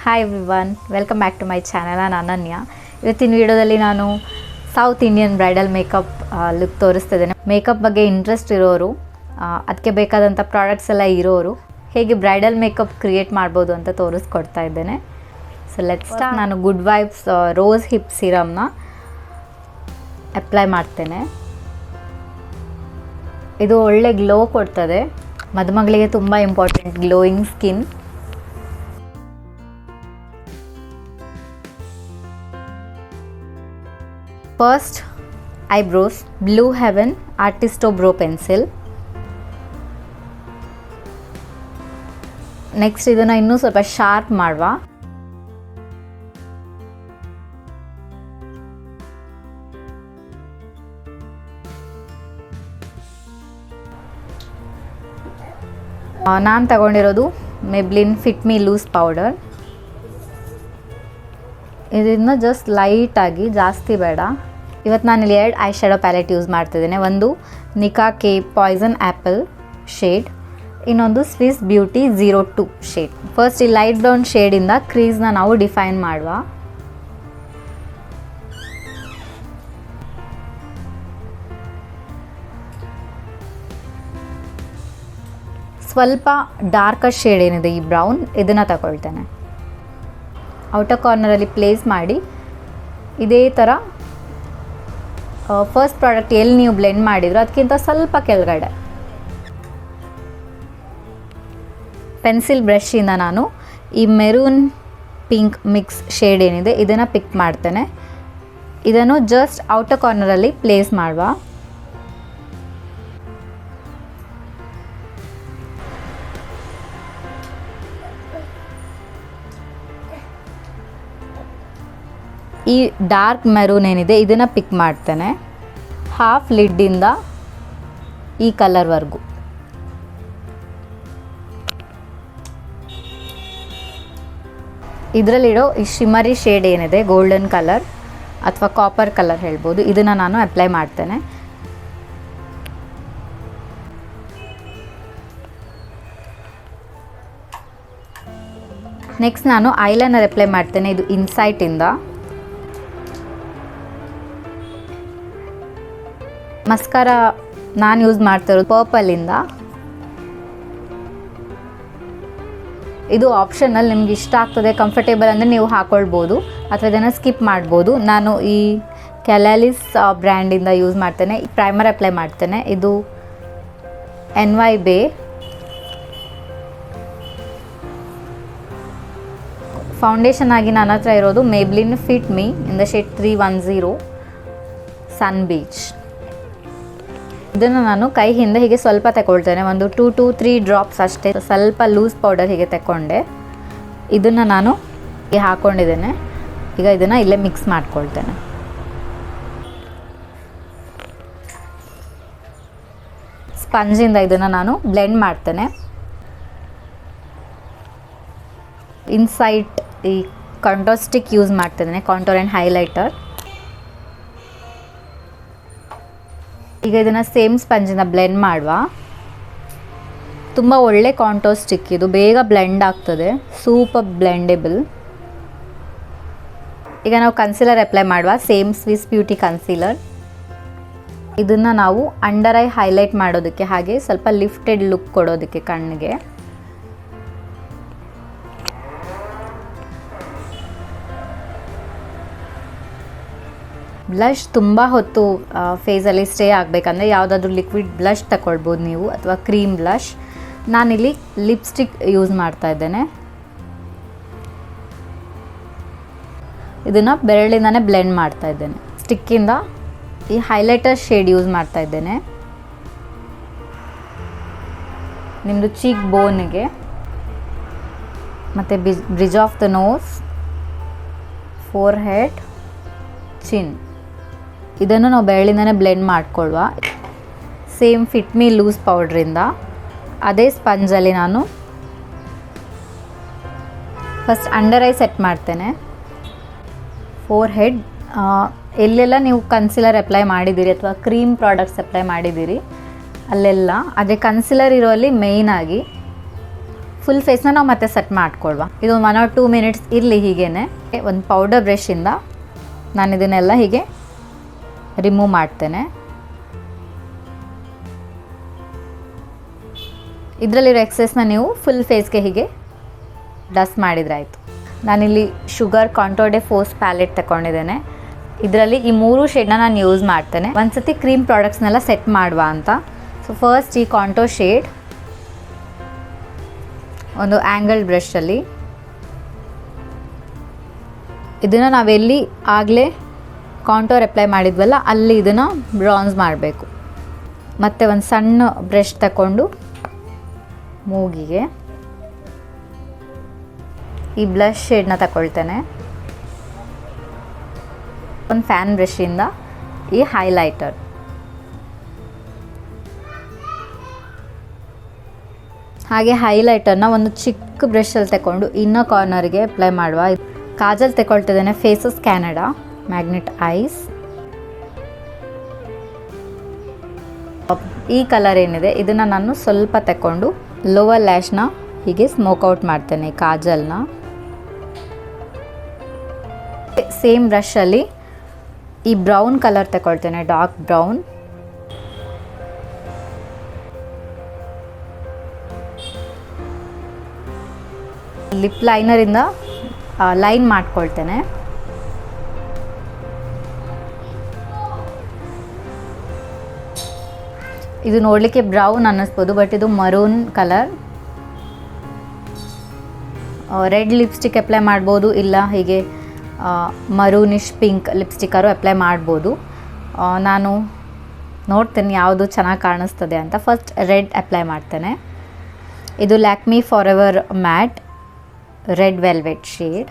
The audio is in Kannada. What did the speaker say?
Hi everyone, welcome back to my channel. ನಾನು ಅನನ್ಯ. ಇವತ್ತಿನ ವಿಡಿಯೋದಲ್ಲಿ ನಾನು south Indian bridal makeup look ತೋರಿಸ್ತಿದ್ದೇನೆ. ಮೇಕಪ್ ಬಗ್ಗೆ ಇಂಟ್ರೆಸ್ಟ್ ಇರೋರು, ಅದಕ್ಕೆ ಬೇಕಾದಂಥ ಪ್ರಾಡಕ್ಟ್ಸ್ ಎಲ್ಲ ಇರೋರು ಹೇಗೆ ಬ್ರೈಡಲ್ ಮೇಕಪ್ ಕ್ರಿಯೇಟ್ ಮಾಡ್ಬೋದು ಅಂತ ತೋರಿಸ್ಕೊಡ್ತಾ ಇದ್ದೇನೆ. So let's start. ನಾನು ಗುಡ್ ವೈಬ್ಸ್ ರೋಸ್ ಹಿಪ್ ಸಿರಮ್ನ ಅಪ್ಲೈ ಮಾಡ್ತೇನೆ. ಇದು ಒಳ್ಳೆ ಗ್ಲೋ ಕೊಡ್ತದೆ. ಮದುಮಗಳಿಗೆ ತುಂಬ important glowing skin. First eyebrows, blue heaven Artisto brow pencil. Next ಇದನ್ನು ಇನ್ನೂ ಸ್ವಲ್ಪ ಶಾರ್ಪ್ ಮಾಡುವ. ನಾನು ತಗೊಂಡಿರೋದು Maybelline Fit Me loose powder. ಇದನ್ನು ಜಸ್ಟ್ ಲೈಟಾಗಿ, ಜಾಸ್ತಿ ಬೇಡ. ಇವತ್ತು ನಾನಿಲ್ಲಿ 2 ಐ ಶ್ಯಾಡೋ ಪ್ಯಾಲೆಟ್ ಯೂಸ್ ಮಾಡ್ತಿದ್ದೇನೆ. ಒಂದು ನಿಕಾ ಕೆ ಪಾಯ್ಸನ್ ಆ್ಯಪಲ್ ಶೇಡ್, ಇನ್ನೊಂದು ಸ್ವಿಸ್ ಬ್ಯೂಟಿ 02 ಶೇಡ್. ಫಸ್ಟ್ ಈ ಲೈಟ್ ಬ್ರೌನ್ ಶೇಡಿಂದ ಕ್ರೀಸ್ನ ನಾವು ಡಿಫೈನ್ ಮಾಡುವ. ಸ್ವಲ್ಪ ಡಾರ್ಕರ್ ಶೇಡ್ ಏನಿದೆ ಈ ಬ್ರೌನ್, ಇದನ್ನು ತಗೊಳ್ತೇನೆ. ಔಟರ್ ಕಾರ್ನರಲ್ಲಿ ಪ್ಲೇಸ್ ಮಾಡಿ ಇದೇ ಥರ ಫಸ್ಟ್ ಪ್ರಾಡಕ್ಟ್ ಎಲ್ಲಿ ನೀವು ಬ್ಲೆಂಡ್ ಮಾಡಿದ್ರು ಅದಕ್ಕಿಂತ ಸ್ವಲ್ಪ ಕೆಳಗಡೆ ಪೆನ್ಸಿಲ್ ಬ್ರಷಿಂದ ನಾನು ಈ ಮೆರೂನ್ ಪಿಂಕ್ ಮಿಕ್ಸ್ ಶೇಡ್ ಏನಿದೆ ಇದನ್ನು ಪಿಕ್ ಮಾಡ್ತೇನೆ. ಇದನ್ನು ಜಸ್ಟ್ ಔಟರ್ ಕಾರ್ನರಲ್ಲಿ ಪ್ಲೇಸ್ ಮಾಡುವ. ಈ ಡಾರ್ಕ್ ಮೆರೂನ್ ಏನಿದೆ ಇದನ್ನು ಪಿಕ್ ಮಾಡ್ತೇನೆ. ಹಾಫ್ ಲಿಡ್ಡಿಂದ ಈ ಕಲರ್ವರೆಗೂ. ಇದರಲ್ಲಿಡೋ ಈ ಶಿಮರಿ ಶೇಡ್ ಏನಿದೆ, ಗೋಲ್ಡನ್ ಕಲರ್ ಅಥವಾ ಕಾಪರ್ ಕಲರ್ ಹೇಳ್ಬೋದು, ಇದನ್ನು ನಾನು ಅಪ್ಲೈ ಮಾಡ್ತೇನೆ. ನೆಕ್ಸ್ಟ್ ನಾನು ಐಲೈನರ್ ಅಪ್ಲೈ ಮಾಡ್ತೇನೆ. ಇದು ಇನ್ಸೈಟಿಂದ. ಮಸ್ಕಾರಾ ನಾನು ಯೂಸ್ ಮಾಡ್ತಿರೋದು ಪರ್ಪಲಿಂದ. ಇದು ಆಪ್ಷನಲ್, ನಿಮ್ಗೆ ಇಷ್ಟ ಆಗ್ತದೆ ಕಂಫರ್ಟೇಬಲ್ ಅಂದರೆ ನೀವು ಹಾಕ್ಕೊಳ್ಬೋದು ಅಥವಾ ಇದನ್ನು ಸ್ಕಿಪ್ ಮಾಡ್ಬೋದು. ನಾನು ಈ ಕ್ಯಾಲಾಲಿಸ್ ಬ್ರ್ಯಾಂಡಿಂದ ಯೂಸ್ ಮಾಡ್ತೇನೆ. ಪ್ರೈಮರ್ ಅಪ್ಲೈ ಮಾಡ್ತೇನೆ. ಇದು NY ಬೇ. ಫೌಂಡೇಶನ್ ಆಗಿ ನನ್ನ ಹತ್ರ ಇರೋದು Maybelline Fit Me in the shade 310 sun beach. ಇದನ್ನು ನಾನು ಕೈ ಹಿಂದೆ ಹೀಗೆ ಸ್ವಲ್ಪ ತಗೊಳ್ತೇನೆ. ಒಂದು 2 to 3 ಡ್ರಾಪ್ಸ್ ಅಷ್ಟೇ. ಸ್ವಲ್ಪ ಲೂಸ್ ಪೌಡರ್ ಹೀಗೆ ತಗೊಂಡೆ. ಇದನ್ನು ನಾನು ಹೀಗೆ ಹಾಕ್ಕೊಂಡಿದ್ದೇನೆ. ಈಗ ಇದನ್ನು ಇಲ್ಲೇ ಮಿಕ್ಸ್ ಮಾಡ್ಕೊಳ್ತೇನೆ. ಸ್ಪಂಜಿಂದ ಇದನ್ನು ನಾನು ಬ್ಲೆಂಡ್ ಮಾಡ್ತೇನೆ. ಇನ್ಸೈಟ್ ಈ ಕಾಂಟೋರ್ ಸ್ಟಿಕ್ ಯೂಸ್ ಮಾಡ್ತಿದ್ದೇನೆ, ಕಾಂಟೋರ್ ಆ್ಯಂಡ್ ಹೈಲೈಟರ್. ಈಗ ಇದನ್ನು ಸೇಮ್ ಸ್ಪಂಜಿಂದ ಬ್ಲೆಂಡ್ ಮಾಡುವ. ತುಂಬ ಒಳ್ಳೆ ಕಾಂಟೋರ್ ಸ್ಟಿಕ್ ಇದು, ಬೇಗ ಬ್ಲೆಂಡ್ ಆಗ್ತದೆ, ಸೂಪರ್ ಬ್ಲೆಂಡೆಬಲ್. ಈಗ ನಾವು ಕನ್ಸೀಲರ್ ಅಪ್ಲೈ ಮಾಡುವ. Same Swiss beauty concealer. ಇದನ್ನು ನಾವು ಅಂಡರ್ ಐ ಹೈಲೈಟ್ ಮಾಡೋದಕ್ಕೆ, ಹಾಗೆ ಸ್ವಲ್ಪ ಲಿಫ್ಟೆಡ್ ಲುಕ್ ಕೊಡೋದಕ್ಕೆ ಕಣ್ಣಿಗೆ. ಬ್ಲಷ್ ತುಂಬ ಹೊತ್ತು ಫೇಸಲ್ಲಿ ಸ್ಟೇ ಆಗಬೇಕಂದ್ರೆ ಯಾವುದಾದ್ರೂ ಲಿಕ್ವಿಡ್ ಬ್ಲಷ್ ತಗೊಳ್ಬೋದು ನೀವು, ಅಥವಾ ಕ್ರೀಮ್ ಬ್ಲಷ್. ನಾನಿಲ್ಲಿ ಲಿಪ್ಸ್ಟಿಕ್ ಯೂಸ್ ಮಾಡ್ತಾ ಇದ್ದೇನೆ. ಇದನ್ನು ಬೆರಳಿಂದನೇ ಬ್ಲೆಂಡ್ ಮಾಡ್ತಾ ಇದ್ದೇನೆ. ಸ್ಟಿಕ್ಕಿಂದ ಈ ಹೈಲೈಟರ್ ಶೇಡ್ ಯೂಸ್ ಮಾಡ್ತಾ ಇದ್ದೇನೆ. ನಿಮ್ಮದು ಚೀಕ್ ಬೋನಿಗೆ ಮತ್ತು bridge of the nose, forehead, chin. ಇದನ್ನು ನಾವು ಬೆರಳಿಂದನೇ ಬ್ಲೆಂಡ್ ಮಾಡ್ಕೊಳ್ಳುವ. ಸೇಮ್ ಫಿಟ್ ಮೀ ಲೂಸ್ ಪೌಡ್ರಿಂದ ಅದೇ ಸ್ಪಂಜಲ್ಲಿ ನಾನು ಫಸ್ಟ್ ಅಂಡರ್ ಐ ಸೆಟ್ ಮಾಡ್ತೇನೆ. ಫೋರ್ ಹೆಡ್ ಎಲ್ಲೆಲ್ಲ ನೀವು ಕನ್ಸಿಲರ್ ಅಪ್ಲೈ ಮಾಡಿದ್ದೀರಿ ಅಥವಾ ಕ್ರೀಮ್ ಪ್ರಾಡಕ್ಟ್ಸ್ ಅಪ್ಲೈ ಮಾಡಿದ್ದೀರಿ ಅಲ್ಲೆಲ್ಲ, ಅದೇ ಕನ್ಸಿಲರ್ ಇರೋಲ್ಲಿ ಮೇಯ್ನಾಗಿ ಫುಲ್ ಫೇಸ್ನ ನಾವು ಮತ್ತೆ ಸೆಟ್ ಮಾಡ್ಕೊಳ್ವಾ. ಇದು 1 or 2 ಮಿನಿಟ್ಸ್ ಇರಲಿ ಹೀಗೇನೆ. ಒಂದು ಪೌಡರ್ ಬ್ರಷಿಂದ ನಾನು ಇದನ್ನೆಲ್ಲ ಹೀಗೆ ರಿಮೂವ್ ಮಾಡ್ತೇನೆ. ಇದರಲ್ಲಿರೋ ಎಕ್ಸೆಸ್ನ ನೀವು ಫುಲ್ ಫೇಸ್ಗೆ ಹೀಗೆ ಡಸ್ಟ್ ಮಾಡಿದರೆ ಆಯಿತು. ನಾನಿಲ್ಲಿ sugar contour de force palette ತಗೊಂಡಿದ್ದೇನೆ. ಇದರಲ್ಲಿ ಈ 3 ಶೇಡ್ನ ನಾನು ಯೂಸ್ ಮಾಡ್ತೇನೆ. ಒಂದು ಸತಿ ಕ್ರೀಮ್ ಪ್ರಾಡಕ್ಟ್ಸ್ನೆಲ್ಲ ಸೆಟ್ ಮಾಡುವ ಅಂತ. ಸೊ ಫಸ್ಟ್ ಈ ಕಾಂಟೋರ್ ಶೇಡ್ ಒಂದು ಆ್ಯಂಗಲ್ ಬ್ರಷಲ್ಲಿ ಇದನ್ನು ನಾವೆಲ್ಲಿ ಆಗಲೇ ಕಾಂಟೋರ್ ಅಪ್ಲೈ ಮಾಡಿದ್ವಲ್ಲ ಅಲ್ಲಿ ಇದನ್ನು ಬ್ರಾನ್ಸ್ ಮಾಡಬೇಕು. ಮತ್ತು ಒಂದು ಸಣ್ಣ ಬ್ರಷ್ ತಗೊಂಡು ಮೂಗಿಗೆ ಈ ಬ್ಲಷ್ ಶೇಡ್ನ ತಗೊಳ್ತೇನೆ. ಒಂದು ಫ್ಯಾನ್ ಬ್ರಷಿಂದ ಈ ಹೈಲೈಟರ್, ಹಾಗೆ ಹೈಲೈಟರ್ನ ಒಂದು ಚಿಕ್ಕ ಬ್ರಷಲ್ಲಿ ತಗೊಂಡು ಇನ್ನರ್ ಕಾರ್ನರ್ಗೆ ಅಪ್ಲೈ ಮಾಡುವ. ಕಾಜಲ್ ತಗೊಳ್ತಿದ್ದೇನೆ ಫೇಸಸ್ ಕ್ಯಾನಡಾ ಮ್ಯಾಗ್ನೆಟ್ ಐಸ್. ಈ ಕಲರ್ ಏನಿದೆ ಇದನ್ನು ನಾನು ಸ್ವಲ್ಪ ತಗೊಂಡು ಲೋವರ್ ಲ್ಯಾಶ್ನ ಹೀಗೆ ಸ್ಮೋಕ್ ಔಟ್ ಮಾಡ್ತೇನೆ. ಕಾಜಲ್ನ ಸೇಮ್ ಬ್ರಷಲ್ಲಿ ಈ ಬ್ರೌನ್ ಕಲರ್ ತಗೊಳ್ತೇನೆ, ಡಾರ್ಕ್ ಬ್ರೌನ್. ಲಿಪ್ ಲೈನರಿಂದ ಲೈನ್ ಮಾಡ್ಕೊಳ್ತೇನೆ. ಇದು ನೋಡಲಿಕ್ಕೆ ಬ್ರೌನ್ ಅನ್ನಿಸ್ಬೋದು, ಬಟ್ ಇದು maroon colour. Red lipstick apply ಮಾಡ್ಬೋದು, ಇಲ್ಲ ಹೀಗೆ ಮರೂನಿಶ್ ಪಿಂಕ್ ಲಿಪ್ಸ್ಟಿಕ್ಕರು ಅಪ್ಲೈ ಮಾಡ್ಬೋದು. ನಾನು ನೋಡ್ತೇನೆ ಯಾವುದು ಚೆನ್ನಾಗಿ ಕಾಣಿಸ್ತದೆ ಅಂತ. ಫಸ್ಟ್ ರೆಡ್ ಅಪ್ಲೈ ಮಾಡ್ತೇನೆ. ಇದು Lakme for ever mat red velvet shade.